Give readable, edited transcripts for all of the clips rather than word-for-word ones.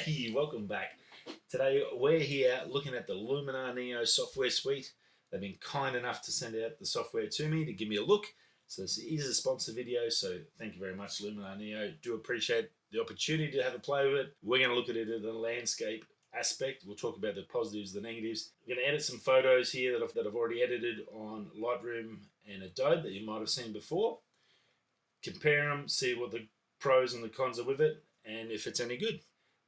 Hey, welcome back. Today we're here looking at the Luminar Neo software suite. They've been kind enough to send out the software to me to give me a look. So this is a sponsor video, so thank you very much, Luminar Neo. Do appreciate the opportunity to have a play with it. We're going to look at it in the landscape aspect. We'll talk about the positives, the negatives. We're going to edit some photos here that I've already edited on Lightroom and Adobe that you might have seen before. Compare them, see what the pros and the cons are with it, and if it's any good.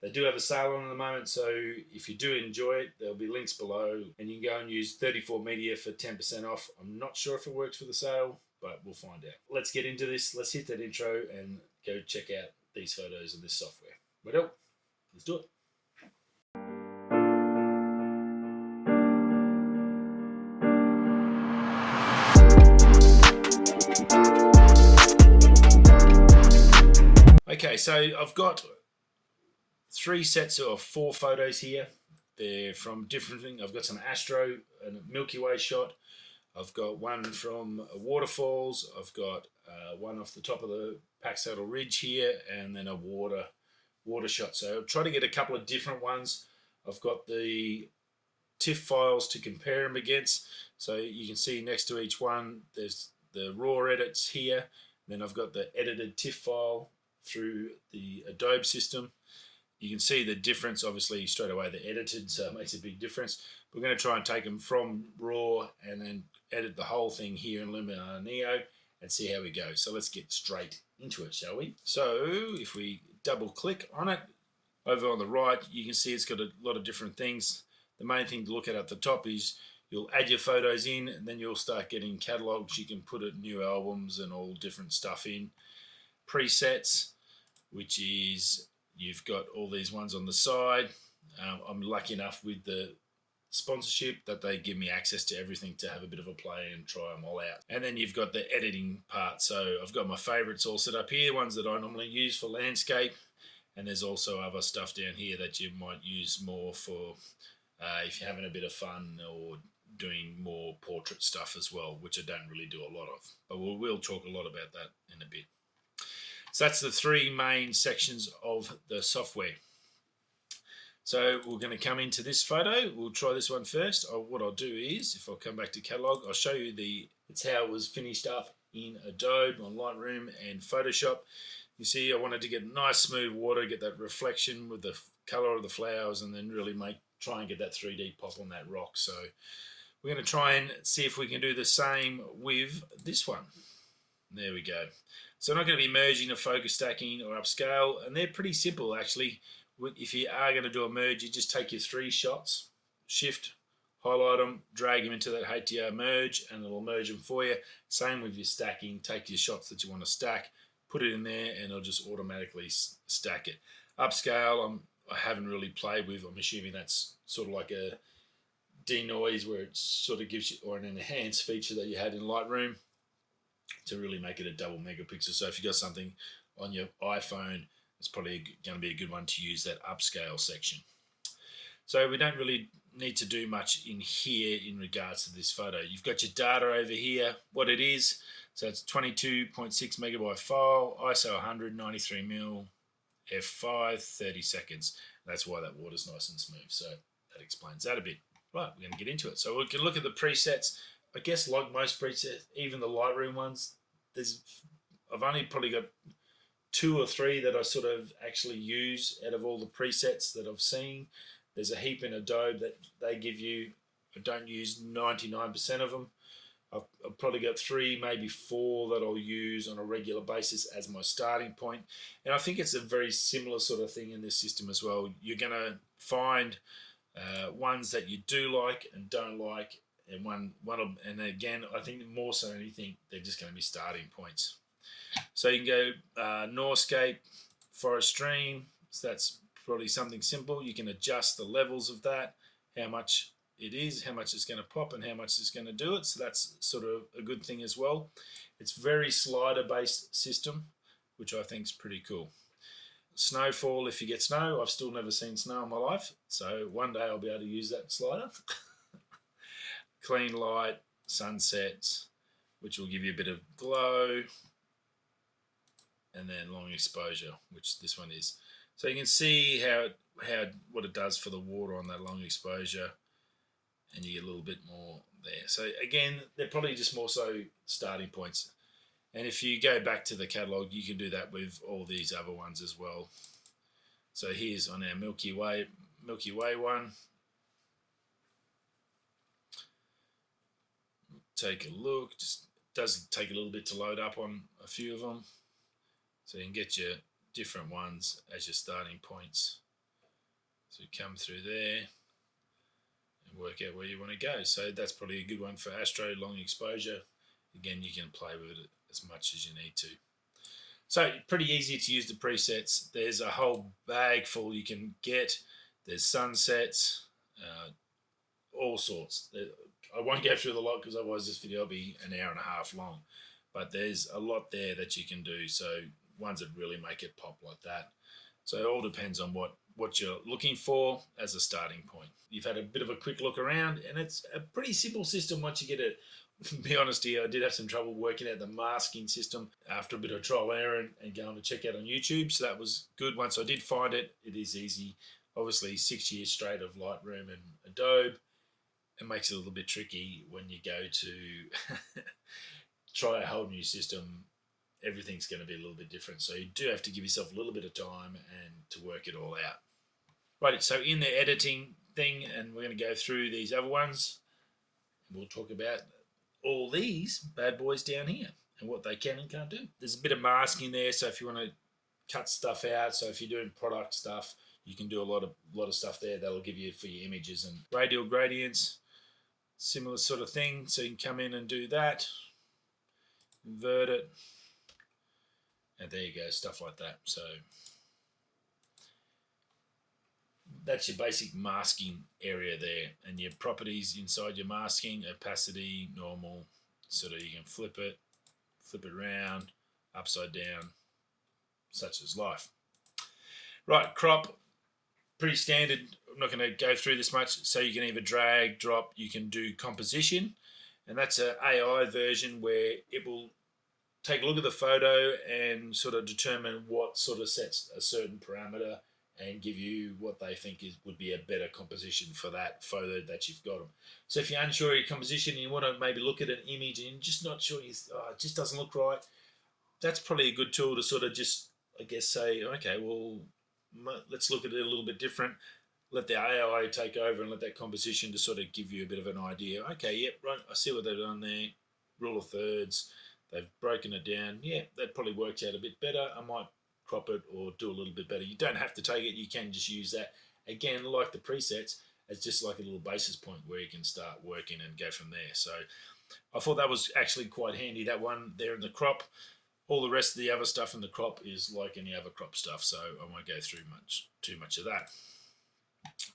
They do have a sale on at the moment, so if you do enjoy it, there'll be links below, and you can go and use 34 Media for 10% off. I'm not sure if it works for the sale, but we'll find out. Let's get into this. Let's hit that intro and go check out these photos of this software. Well, let's do it. Okay, so I've got 3 sets of 4 photos here. They're from different things. I've got some astro and a Milky Way shot. I've got one from waterfalls. I've got one off the top of the Pack Saddle Ridge here, and then a water shot. So I'll try to get a couple of different ones. I've got the TIFF files to compare them against. So you can see next to each one, there's the raw edits here. Then I've got the edited TIFF file through the Adobe system. You can see the difference, obviously, straight away they're edited, so it makes a big difference. We're going to try and take them from RAW and then edit the whole thing here in Luminar Neo and see how we go. So let's get straight into it, shall we? So if we double click on it, over on the right, you can see it's got a lot of different things. The main thing to look at the top is you'll add your photos in, and then you'll start getting catalogs. You can put new albums and all different stuff in. Presets, which is you've got all these ones on the side. I'm lucky enough with the sponsorship that they give me access to everything to have a bit of a play and try them all out. And then you've got the editing part. So I've got my favorites all set up here, ones that I normally use for landscape. And there's also other stuff down here that you might use more for if you're having a bit of fun or doing more portrait stuff as well, which I don't really do a lot of. But we'll talk a lot about that in a bit. So that's the 3 main sections of the software. So we're going to come into this photo. We'll try this one first. What I'll do is, if I'll come back to catalog, I'll show you it's how it was finished up in Adobe on Lightroom and Photoshop. You see, I wanted to get nice smooth water, get that reflection with the color of the flowers, and then really try and get that 3D pop on that rock. So we're going to try and see if we can do the same with this one. There we go. So I'm not going to be merging or focus stacking or upscale, and they're pretty simple actually. If you are going to do a merge, you just take your 3 shots, shift, highlight them, drag them into that HDR merge, and it'll merge them for you. Same with your stacking. Take your shots that you want to stack, put it in there, and it'll just automatically stack it. Upscale, I haven't really played with. I'm assuming that's sort of like a denoise where it sort of gives you, or an enhanced feature that you had in Lightroom, to really make it a double megapixel. So if you've got something on your iPhone, it's probably going to be a good one to use that upscale section. So we don't really need to do much in here in regards to this photo. You've got your data over here, what it is. So it's 22.6 megabyte file, ISO 100, 93mm, f5, 30 seconds. That's why that water's nice and smooth. So that explains that a bit. Right, we're going to get into it. So we can look at the presets. I guess like most presets, even the Lightroom ones, I've only probably got 2 or 3 that I sort of actually use out of all the presets that I've seen. There's a heap in Adobe that they give you. I don't use 99% of them. I've probably got 3, maybe 4 that I'll use on a regular basis as my starting point. And I think it's a very similar sort of thing in this system as well. You're going to find ones that you do like and don't like. And again, I think more so than anything, they're just going to be starting points. So you can go Northscape, Forest Stream. So that's probably something simple. You can adjust the levels of that, how much it is, how much it's going to pop, and how much it's going to do it. So that's sort of a good thing as well. It's very slider-based system, which I think is pretty cool. Snowfall, if you get snow. I've still never seen snow in my life, so one day I'll be able to use that slider. Clean light, sunsets, which will give you a bit of glow, and then long exposure, which this one is. So you can see how what it does for the water on that long exposure, and you get a little bit more there. So again, they're probably just more so starting points. And if you go back to the catalog, you can do that with all these other ones as well. So here's on our Milky Way one. Take a look. Just does take a little bit to load up on a few of them, so you can get your different ones as your starting points. So you come through there and work out where you want to go. So that's probably a good one for astro, long exposure. Again, you can play with it as much as you need to. So pretty easy to use the presets. There's a whole bag full you can get. There's sunsets, all sorts. I won't go through the lot because otherwise this video will be an hour and a half long. But there's a lot there that you can do. So ones that really make it pop like that. So it all depends on what you're looking for as a starting point. You've had a bit of a quick look around, and it's a pretty simple system once you get it. To be honest here, I did have some trouble working out the masking system after a bit of trial and error and going to check out on YouTube. So that was good. Once I did find it, it is easy. Obviously, 6 years straight of Lightroom and Adobe. It makes it a little bit tricky when you go to try a whole new system. Everything's going to be a little bit different. So you do have to give yourself a little bit of time and to work it all out. Right, so in the editing thing, and we're going to go through these other ones, we'll talk about all these bad boys down here and what they can and can't do. There's a bit of masking there, so if you want to cut stuff out, so if you're doing product stuff, you can do a lot of stuff there that'll give you for your images. And radial gradients, similar sort of thing, so you can come in and do that, invert it, and there you go, stuff like that. So that's your basic masking area there, and your properties inside your masking: opacity, normal, so that you can flip it around, upside down, such as life. Right, crop, pretty standard. I'm not going to go through this much. So you can either drag, drop, you can do composition, and that's an AI version where it will take a look at the photo and sort of determine what sort of sets a certain parameter and give you what they think would be a better composition for that photo that you've got them. So if you're unsure of your composition and you want to maybe look at an image and you're just not sure, it just doesn't look right, that's probably a good tool to sort of just, I guess, say, okay, well, let's look at it a little bit different. Let the AI take over and let that composition to sort of give you a bit of an idea. Okay, yep, right, I see what they've done there. Rule of thirds. They've broken it down. Yeah, that probably works out a bit better. I might crop it or do a little bit better. You don't have to take it. You can just use that. Again, like the presets, it's just like a little basis point where you can start working and go from there. So I thought that was actually quite handy, that one there in the crop. All the rest of the other stuff in the crop is like any other crop stuff, so I won't go through too much of that.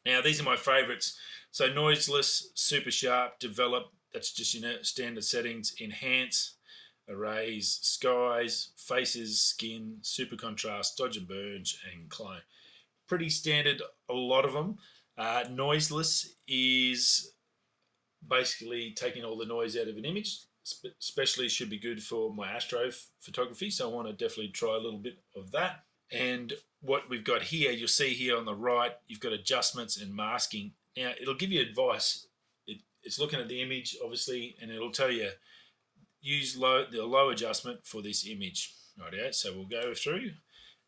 Now, these are my favorites. So Noiseless, super sharp, develop, that's just standard settings, enhance, arrays, skies, faces, skin, super contrast, dodge and burn, and clone. Pretty standard, a lot of them. Noiseless is basically taking all the noise out of an image, especially should be good for my astro photography, so I want to definitely try a little bit of that. And what we've got here, you'll see here on the right, you've got adjustments and masking. Now, it'll give you advice. It's looking at the image, obviously, and it'll tell you, use the low adjustment for this image. Rightio, so we'll go through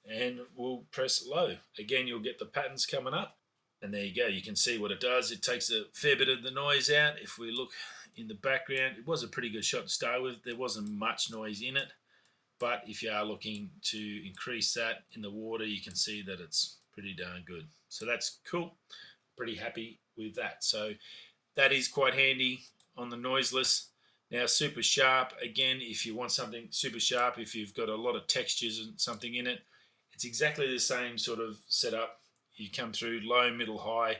and we'll press low. Again, you'll get the patterns coming up, and there you go. You can see what it does. It takes a fair bit of the noise out. If we look in the background, it was a pretty good shot to start with. There wasn't much noise in it, but if you are looking to increase that in the water, you can see that it's pretty darn good. So that's cool. Pretty happy with that. So that is quite handy on the Noiseless. Now, super sharp, again, if you want something super sharp, if you've got a lot of textures and something in it, it's exactly the same sort of setup. You come through low, middle, high.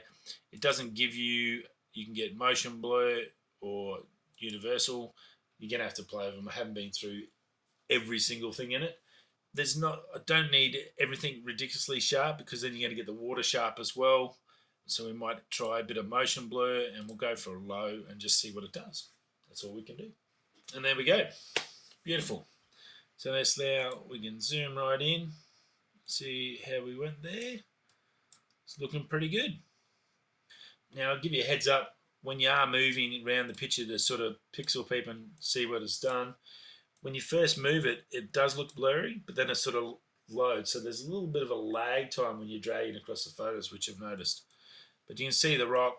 It doesn't give you, you can get motion blur or universal. You're going to have to play with them. I haven't been through every single thing in it. I don't need everything ridiculously sharp, because then you're going to get the water sharp as well. So we might try a bit of motion blur, and we'll go for a low and just see what it does. That's all we can do. And there we go. Beautiful. So that's now, we can zoom right in. See how we went there. It's looking pretty good. Now I'll give you a heads up when you are moving around the picture to sort of pixel peep and see what it's done. When you first move it, it does look blurry, but then it sort of loads. So there's a little bit of a lag time when you're dragging across the photos, which I've noticed. But you can see the rock,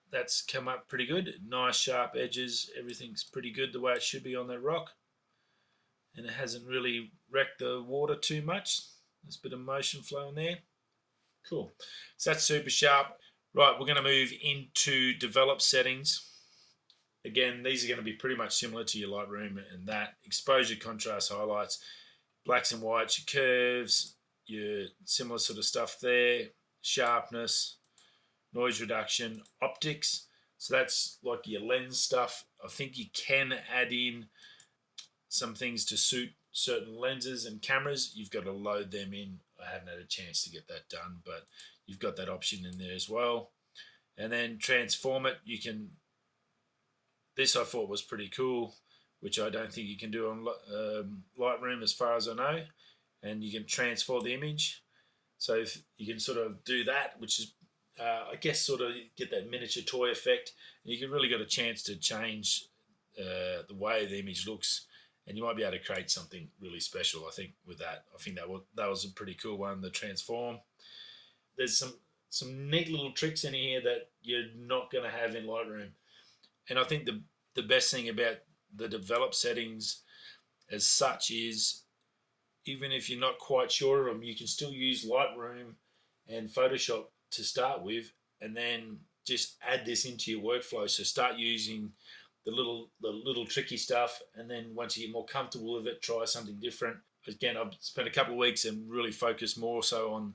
that's come up pretty good. Nice sharp edges. Everything's pretty good the way it should be on that rock. And it hasn't really wrecked the water too much. There's a bit of motion flow in there. Cool. So that's super sharp. Right, we're going to move into develop settings. Again, these are going to be pretty much similar to your Lightroom and that. Exposure, contrast, highlights, blacks and whites, your curves, your similar sort of stuff there. Sharpness, noise reduction, optics. So that's like your lens stuff. I think you can add in some things to suit certain lenses and cameras. You've got to load them in. I haven't had a chance to get that done, but you've got that option in there as well. And then transform it. You can, this I thought was pretty cool, which I don't think you can do on Lightroom as far as I know. And you can transform the image. So if you can sort of do that, which is, I guess, sort of get that miniature toy effect. And you can really get a chance to change the way the image looks. And you might be able to create something really special, I think, with that. I think that was a pretty cool one, the transform. There's some neat little tricks in here that you're not going to have in Lightroom. And I think the best thing about the develop settings as such is, even if you're not quite sure of them, you can still use Lightroom and Photoshop to start with, and then just add this into your workflow. So start using the little tricky stuff, and then once you get more comfortable with it, try something different. Again, I've spent a couple of weeks and really focused more so on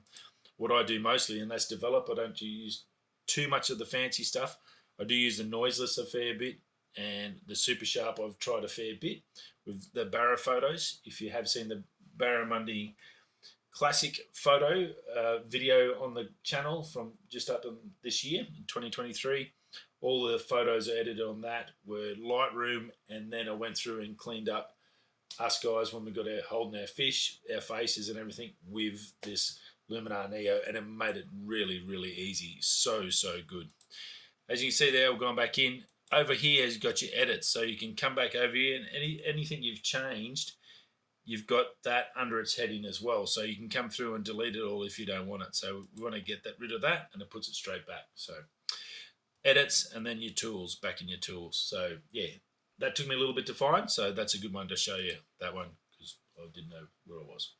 what I do mostly, and that's develop. I don't use too much of the fancy stuff. I do use the Noiseless a fair bit, and the super sharp I've tried a fair bit with the Barra photos. If you have seen the Barramundi classic photo video on the channel from just up in this year in 2023, all the photos I edited on that were Lightroom, and then I went through and cleaned up us guys when we got out holding our fish, our faces and everything with this Luminar Neo, and it made it really, really easy. So good. As you can see there, we're going back in. Over here has got your edits, so you can come back over here, and anything you've changed, you've got that under its heading as well. So you can come through and delete it all if you don't want it. So we want to get rid of that, and it puts it straight back. So edits, and then your tools, back in your tools. So yeah, that took me a little bit to find, so that's a good one to show you, that one, because I didn't know where it was.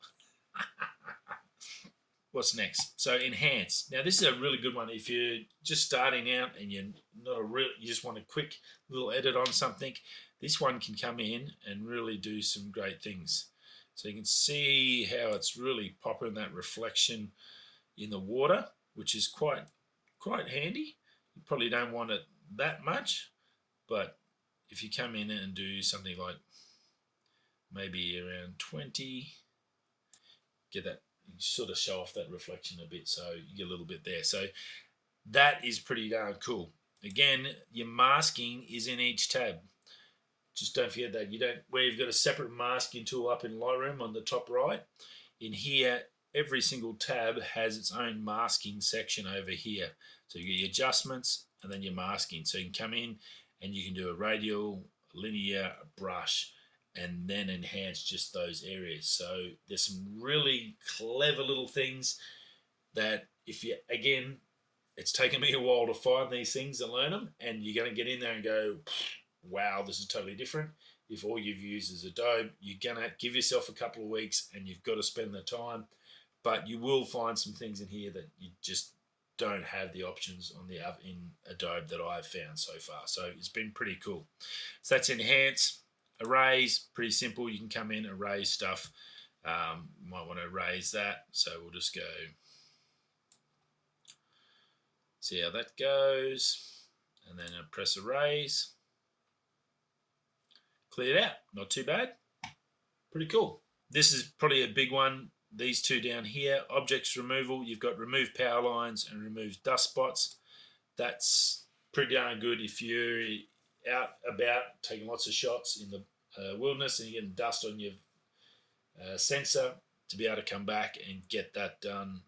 What's next? So enhance. Now this is a really good one if you're just starting out and you just want a quick little edit on something. This one can come in and really do some great things. So you can see how it's really popping that reflection in the water, which is quite handy. You probably don't want it that much, but if you come in and do something like maybe around 20, get that, sort of show off that reflection a bit, so you get a little bit there. So that is pretty darn cool. Again, your masking is in each tab. Just don't forget that. Where you've got a separate masking tool up in Lightroom on the top right, in here every single tab has its own masking section over here. So you get your adjustments and then your masking. So you can come in and you can do a radial, linear, a brush, and then enhance just those areas. So there's some really clever little things that, if you, again, it's taken me a while to find these things and learn them, and you're going to get in there and go, wow, this is totally different. If all you've used is Adobe, you're going to give yourself a couple of weeks and you've got to spend the time, but you will find some things in here that you just don't have the options on in Adobe that I've found so far. So it's been pretty cool. So that's enhance. Erase, pretty simple. You can come in, erase stuff. Might want to erase that. So we'll just go, see how that goes. And then press erase. Clear it out. Not too bad. Pretty cool. This is probably a big one. These two down here, objects removal. You've got remove power lines and remove dust spots. That's pretty darn good if you're out about taking lots of shots in the wilderness and you're getting dust on your sensor. to be able to come back and get that done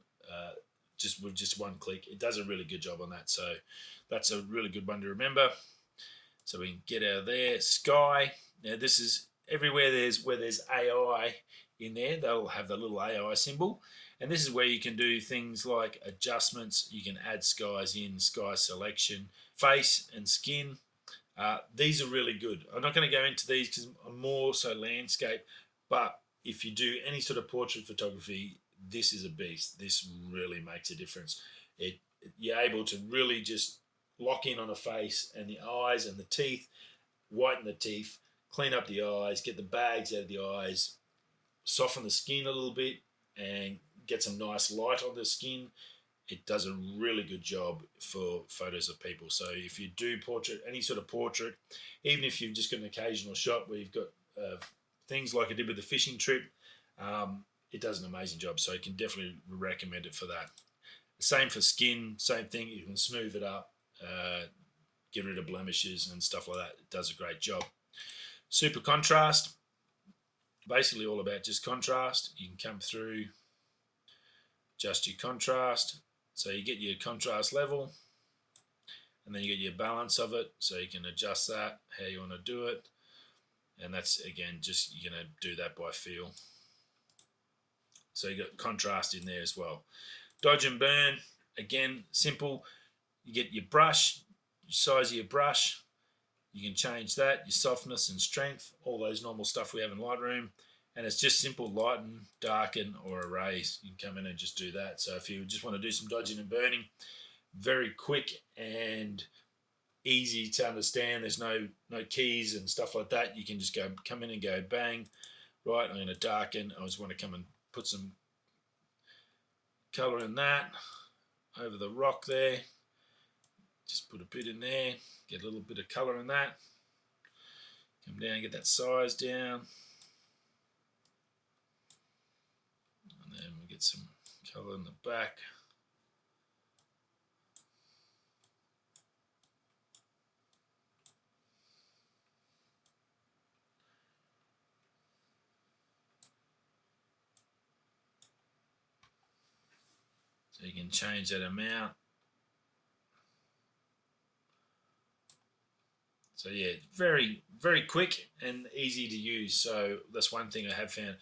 just with just one click. It does a really good job on that. So that's a really good one to remember. So we can get out of there. Sky. Now this is everywhere where there's AI in there, they'll have the little AI symbol. And this is where you can do things like adjustments. You can add skies in, sky selection, face and skin. These are really good. I'm not going to go into these because I'm more so landscape, but if you do any sort of portrait photography, this is a beast. This really makes a difference. You're able to really just lock in on a face and the eyes and the teeth, whiten the teeth, clean up the eyes, get the bags out of the eyes, soften the skin a little bit, and get some nice light on the skin. It does a really good job for photos of people. So if you do portrait, any sort of portrait, even if you've just got an occasional shot where you've got things like I did with the fishing trip, it does an amazing job. So you can definitely recommend it for that. Same for skin, same thing. You can smooth it up, get rid of blemishes and stuff like that. It does a great job. Super contrast, basically all about just contrast. You can come through, adjust your contrast. So you get your contrast level, and then you get your balance of it. So you can adjust that, how you want to do it. And that's, again, just you're going to do that by feel. So you got contrast in there as well. Dodge and burn, again, simple. You get your brush, your size of your brush. You can change that, your softness and strength, all those normal stuff we have in Lightroom. And it's just simple lighten, darken, or erase. You can come in and just do that. So if you just want to do some dodging and burning, very quick and easy to understand. There's no keys and stuff like that. You can just come in and go bang. Right, I'm going to darken. I just want to come and put some color in that over the rock there. Just put a bit in there, get a little bit of color in that. Come down, get that size down. And then we get some color in the back. So you can change that amount. So yeah, very, very quick and easy to use. So that's one thing I have found.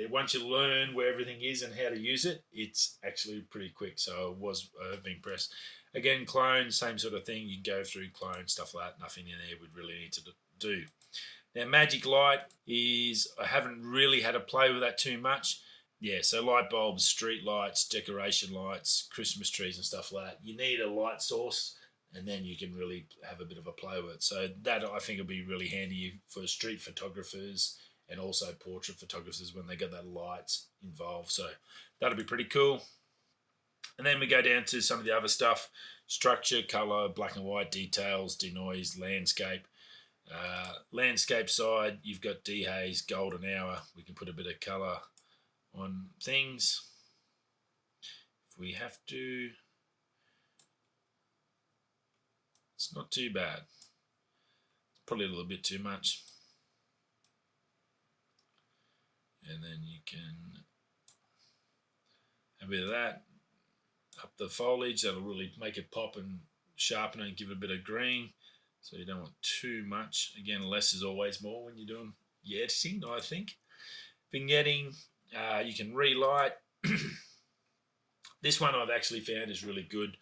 Once you learn where everything is and how to use it, it's actually pretty quick. So I've been impressed. Again, clone, same sort of thing. You can go through clone, stuff like that. Nothing in there we'd really need to do. Now, magic light is, I haven't really had to play with that too much. Yeah, so light bulbs, street lights, decoration lights, Christmas trees and stuff like that. You need a light source, and then you can really have a bit of a play with it. So that, I think, will be really handy for street photographers and also portrait photographers when they get that light involved. So that'll be pretty cool. And then we go down to some of the other stuff: structure, color, black and white, details, denoise, landscape. Landscape side, you've got dehaze, golden hour. We can put a bit of color on things if we have to. It's not too bad. Probably a little bit too much. And then you can have a bit of that. Up the foliage, that'll really make it pop and sharpen it and give it a bit of green. So you don't want too much. Again, less is always more when you're doing your editing, I think. Vignetting, you can relight. This one I've actually found is really good.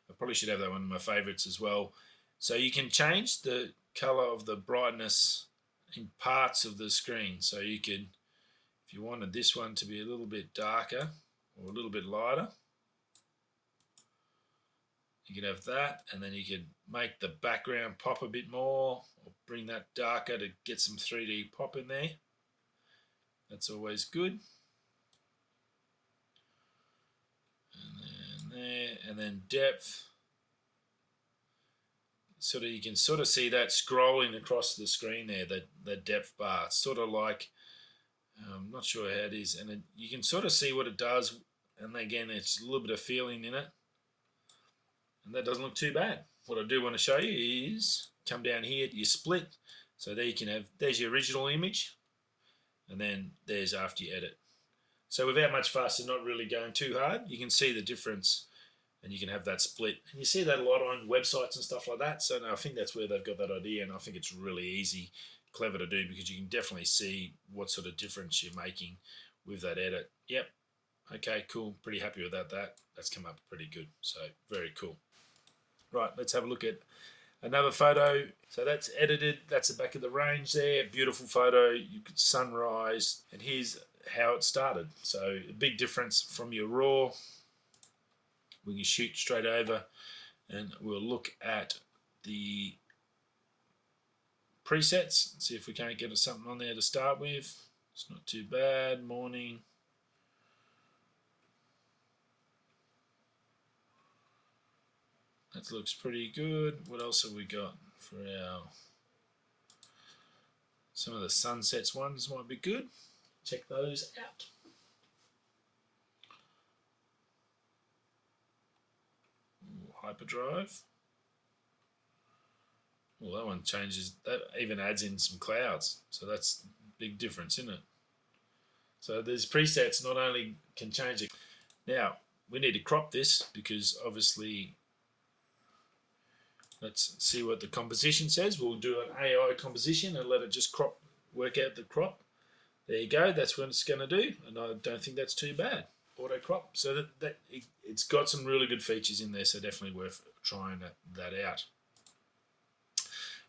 I probably should have that one of my favorites as well. So you can change the color of the brightness in parts of the screen. So you could, if you wanted this one to be a little bit darker or a little bit lighter, you could have that, and then you could make the background pop a bit more or bring that darker to get some 3D pop in there. That's always good. And then there, and then depth. Sort of, you can sort of see that scrolling across the screen there, the depth bar. It's sort of like, I'm not sure how it is, and you can sort of see what it does. And again, it's a little bit of feeling in it. And that doesn't look too bad. What I do want to show you is come down here to your split. So there you can have, there's your original image, and then there's after you edit. So without much fuss and not really going too hard, you can see the difference, and you can have that split. And you see that a lot on websites and stuff like that. So no, I think that's where they've got that idea, and I think it's really easy, clever to do, because you can definitely see what sort of difference you're making with that edit. Yep. Okay, cool. Pretty happy with that. That's come up pretty good. So very cool. Right, let's have a look at another photo. So that's edited. That's the back of the range there. Beautiful photo. You could sunrise. And here's how it started. So a big difference from your raw. We can shoot straight over, and we'll look at the presets. See if we can't get something on there to start with. It's not too bad. Morning. That looks pretty good. What else have we got for our... Some of the sunsets ones might be good. Check those out. Hyperdrive. Well, that one changes. That even adds in some clouds. So that's a big difference, isn't it? So there's presets not only can change it. Now, we need to crop this because obviously... Let's see what the composition says. We'll do an AI composition and let it just work out the crop. There you go. That's what it's going to do, and I don't think that's too bad. Auto crop. So it's got some really good features in there, so definitely worth trying that out.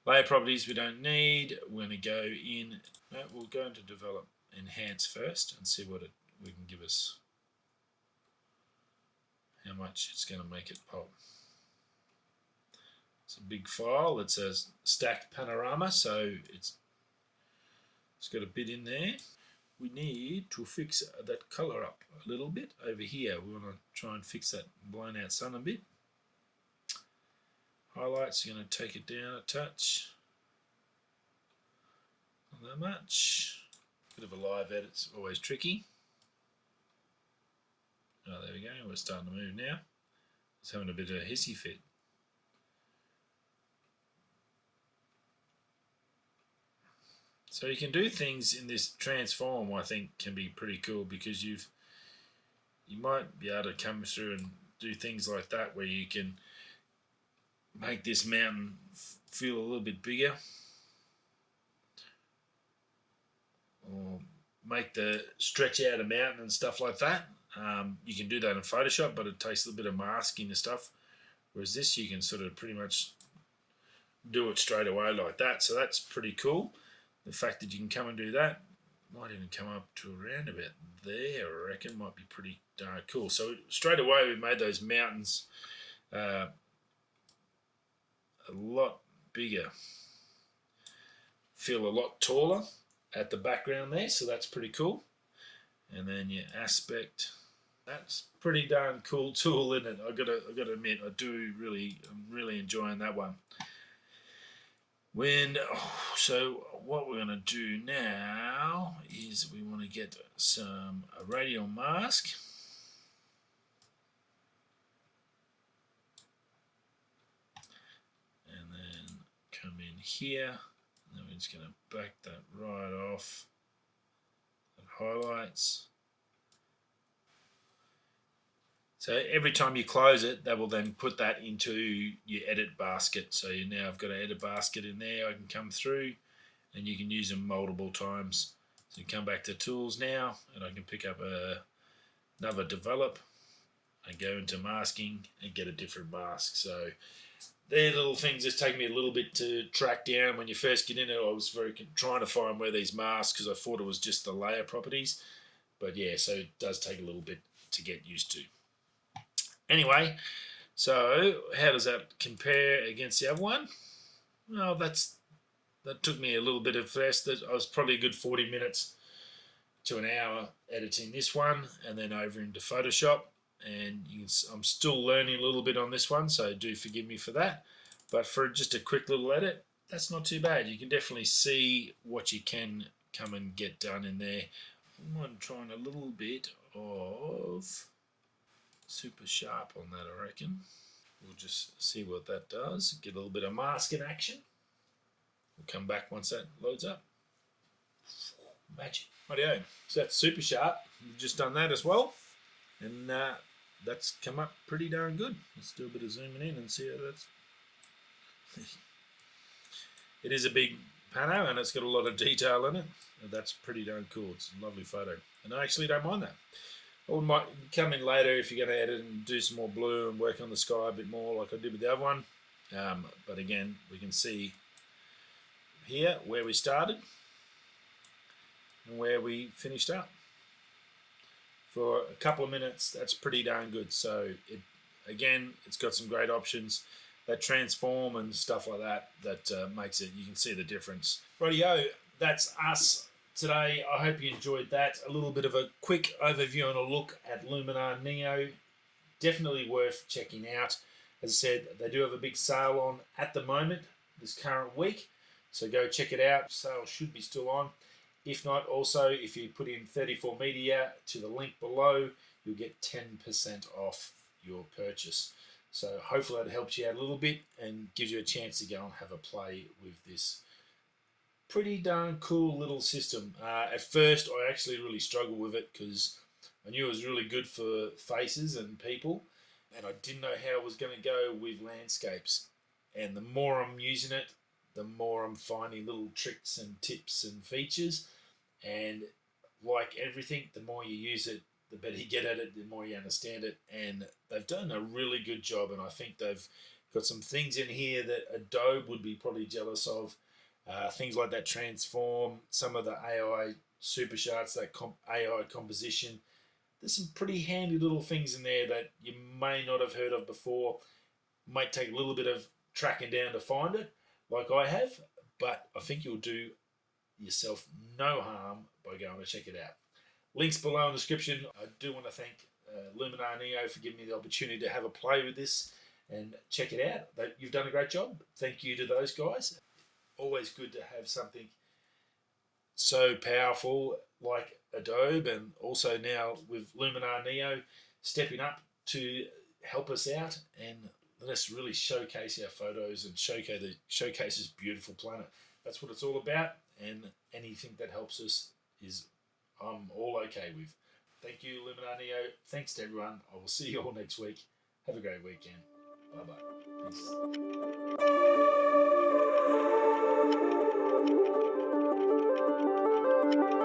Layer properties we don't need. We're going to go in. No, we'll go into develop, enhance first, and see what we can give us. How much it's going to make it pop. It's a big file. It's a stacked panorama, so it's got a bit in there. We need to fix that color up a little bit over here. We want to try and fix that blown out sun a bit. Highlights, you're going to take it down a touch. Not that much. Bit of a live edit's always tricky. Oh, there we go. We're starting to move now. It's having a bit of a hissy fit. So you can do things in this transform, I think, can be pretty cool, because you might be able to come through and do things like that where you can make this mountain feel a little bit bigger, or make the stretch out a mountain and stuff like that. You can do that in Photoshop, but it takes a little bit of masking and stuff, whereas this you can sort of pretty much do it straight away like that. So that's pretty cool. The fact that you can come and do that might even come up to around about there, I reckon, might be pretty darn cool. So straight away we made those mountains a lot bigger, feel a lot taller at the background there, so that's pretty cool. And then your aspect, that's pretty darn cool tool, isn't it? I've got to admit, I'm really enjoying that one. So what we're going to do now is we want to get a radial mask. And then come in here. And then we're just going to back that right off. That highlights. So every time you close it, that will then put that into your edit basket. So you now have got an edit basket in there. I can come through and you can use them multiple times. So you come back to tools now and I can pick up another develop and go into masking and get a different mask. So they're little things that take me a little bit to track down. When you first get in it, I was trying to find where these masks, because I thought it was just the layer properties. But yeah, so it does take a little bit to get used to. Anyway, so how does that compare against the other one? Well, that took me a little bit of first. I was probably a good 40 minutes to an hour editing this one, and then over into Photoshop. And I'm still learning a little bit on this one, so do forgive me for that. But for just a quick little edit, that's not too bad. You can definitely see what you can come and get done in there. I'm trying a little bit of super sharp on that, I reckon. We'll just see what that does. Get a little bit of mask in action. We'll come back once that loads up. Magic. Rightio. So that's super sharp. We've just done that as well. And that's come up pretty darn good. Let's do a bit of zooming in and see how that's... It is a big pano and it's got a lot of detail in it. And that's pretty darn cool. It's a lovely photo. And I actually don't mind that. I might come in later if you're going to edit and do some more blue and work on the sky a bit more like I did with the other one. But again, we can see here where we started and where we finished up. For a couple of minutes, that's pretty darn good. So it's got some great options. That transform and stuff like that makes it, you can see the difference. Rightio, that's us today. I hope you enjoyed that. A little bit of a quick overview and a look at Luminar Neo. Definitely worth checking out. As I said, they do have a big sale on at the moment, this current week. So go check it out. Sale should be still on. If not, also, if you put in 34 media to the link below, you'll get 10% off your purchase. So hopefully that helps you out a little bit and gives you a chance to go and have a play with this pretty darn cool little system. At first, I actually really struggled with it because I knew it was really good for faces and people, and I didn't know how it was going to go with landscapes. And the more I'm using it, the more I'm finding little tricks and tips and features. And like everything, the more you use it, the better you get at it, the more you understand it. And they've done a really good job, and I think they've got some things in here that Adobe would be probably jealous of. Things like that transform, some of the AI super shots, that AI composition. There's some pretty handy little things in there that you may not have heard of before. Might take a little bit of tracking down to find it, like I have, but I think you'll do yourself no harm by going to check it out. Links below in the description. I do want to thank Luminar Neo for giving me the opportunity to have a play with this and check it out. You've done a great job. Thank you to those guys. Always good to have something so powerful like Adobe, and also now with Luminar Neo stepping up to help us out and let us really showcase our photos and showcase this beautiful planet. That's what it's all about, and anything that helps us is I'm all okay with. Thank you, Luminar Neo. Thanks to everyone. I will see you all next week. Have a great weekend. Bye-bye. Peace.